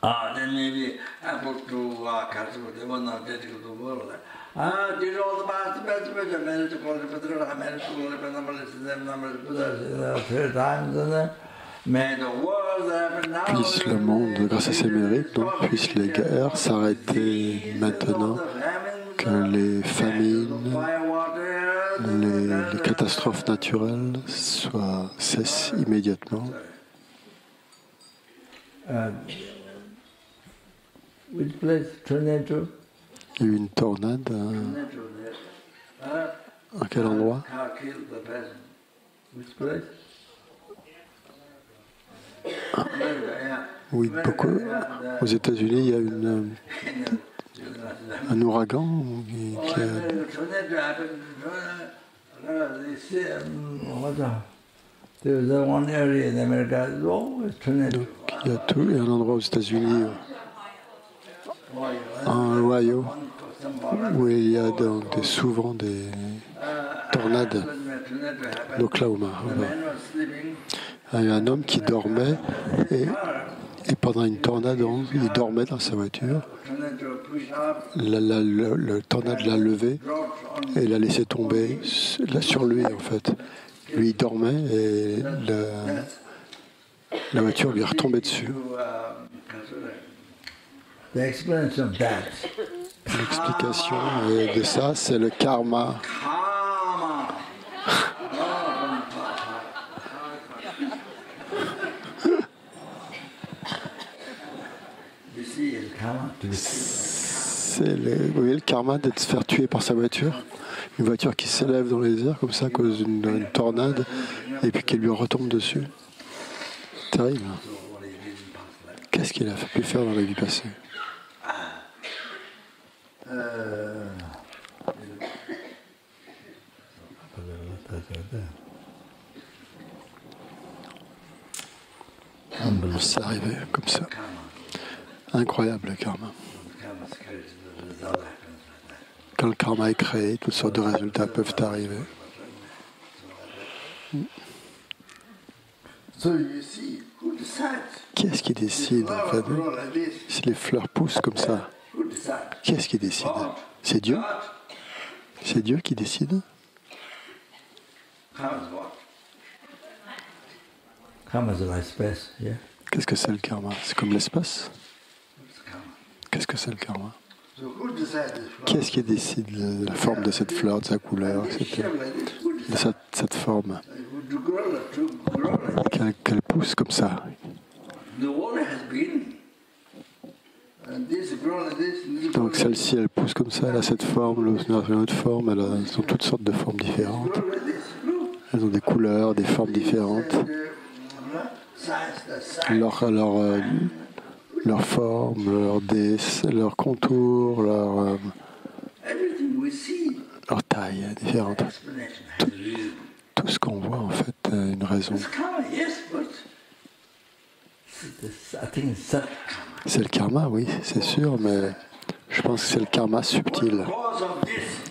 then maybe I put to Katsu, they were not dead to the world. Did all the past best, I managed to call it, I managed to call it, third times, and puisse le monde, grâce à ses mérites, donc, puissent les guerres s'arrêter maintenant, que les famines, les catastrophes naturelles cessent immédiatement. Which place? Tornado? Il y a eu une tornade à quel endroit? Which place? Oui, beaucoup. Aux États-Unis, il y a un ouragan qui a... There's one area in America, always tornado. Il y a tout, il y a un endroit aux États-Unis, en Ohio, où il y a donc souvent des tornades, l'Oklahoma. Il y a un homme qui dormait et pendant une tornade, il dormait dans sa voiture. Le tornade l'a levé et l'a laissé tomber sur lui en fait. Lui il dormait et la voiture lui est retombée dessus. L'explication de ça, c'est le karma. Vous voyez le karma d'être se faire tuer par sa voiture, une voiture qui s'élève dans les airs comme ça à cause d'une tornade et puis qui lui retombe dessus. Terrible. Qu'est-ce qu'il a pu faire dans la vie passée? C'est arrivé comme ça. Incroyable le karma. Quand le karma est créé, toutes sortes de résultats peuvent arriver. Qui est-ce qui décide en fait? Si les fleurs poussent comme ça, qui est-ce qui décide? C'est Dieu? C'est Dieu qui décide? Qu'est-ce que c'est le karma? C'est comme l'espace? Qu'est-ce que c'est le karma? Qui est-ce qui décide de la forme de cette fleur, de sa couleur, de cette forme? Qu'elle pousse comme ça. Donc celle-ci, elle pousse comme ça, elle a cette forme, l'autre a une autre forme, elles ont toutes sortes de formes différentes. Elles ont des couleurs, des formes différentes. Leur forme, leur contour, leur taille différente. Tout ce qu'on voit, en fait, a une raison. C'est le karma, oui, c'est sûr, mais je pense que c'est le karma subtil.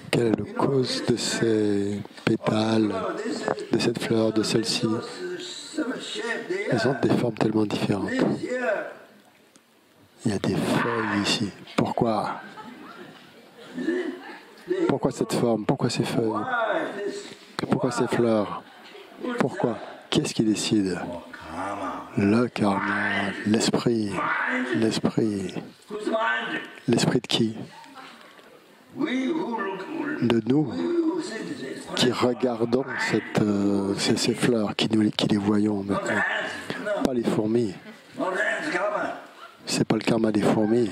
Quelle est la cause de ces pétales, de cette fleur, de celle-ci? Elles ont des formes tellement différentes. Il y a des feuilles ici. Pourquoi? Pourquoi cette forme? Pourquoi ces feuilles? Pourquoi ces fleurs? Pourquoi? Qui est-ce qui décide? Le karma, l'esprit. L'esprit. L'esprit de qui? De nous qui regardons ces fleurs, qui les voyons maintenant. Pas les fourmis. C'est pas le karma des fourmis.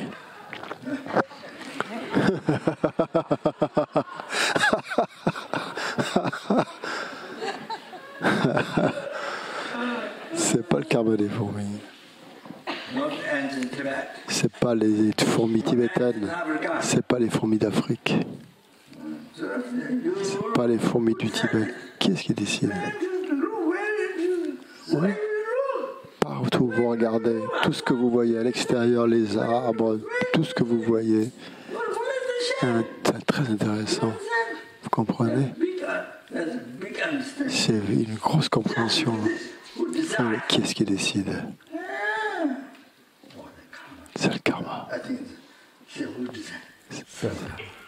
C'est pas le karma des fourmis. C'est pas les fourmis tibétaines. C'est pas les fourmis d'Afrique. C'est pas les fourmis du Tibet. Qui est-ce qui décide? Oui. Partout où vous regardez, tout ce que vous voyez à l'extérieur, les arbres, tout ce que vous voyez, c'est très intéressant. Vous comprenez? C'est une grosse compréhension. Qui est-ce qui décide?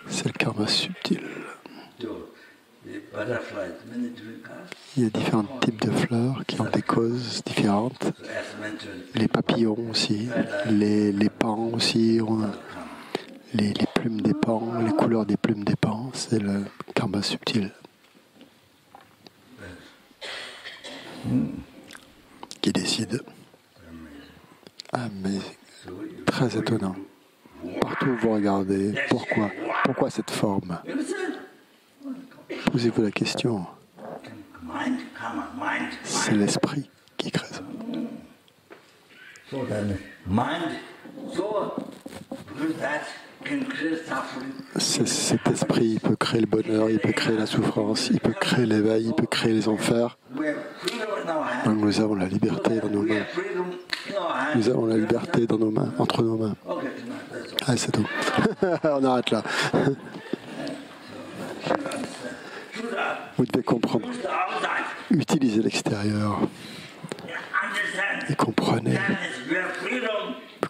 C'est le karma subtil. Il y a différents types de fleurs qui ont des causes différentes. Les papillons aussi, les pans aussi, les plumes des pans, les couleurs des plumes des pans, c'est le karma subtil qui décide. Ah, mais très étonnant. Partout où vous regardez, pourquoi cette forme? Posez-vous la question. C'est l'esprit qui crée ça. Cet esprit, il peut créer le bonheur, il peut créer la souffrance, il peut créer l'éveil, il peut créer les enfers. Donc nous avons la liberté dans nos mains. Nous avons la liberté dans nos mains, entre nos mains. Ah, c'est tout. On arrête là. Vous devez comprendre. Utilisez l'extérieur et comprenez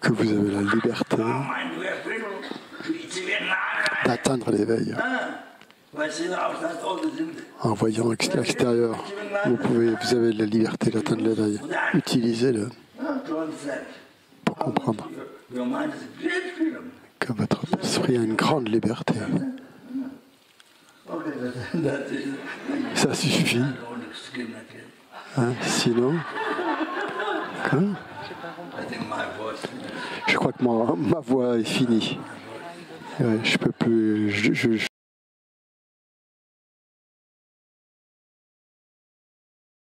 que vous avez la liberté d'atteindre l'éveil. En voyant l'extérieur, vous avez la liberté d'atteindre l'éveil. Utilisez-le pour comprendre que votre esprit a une grande liberté. Ça suffit. Hein? Sinon, quoi? Je crois que ma voix est finie. Ouais, je peux plus.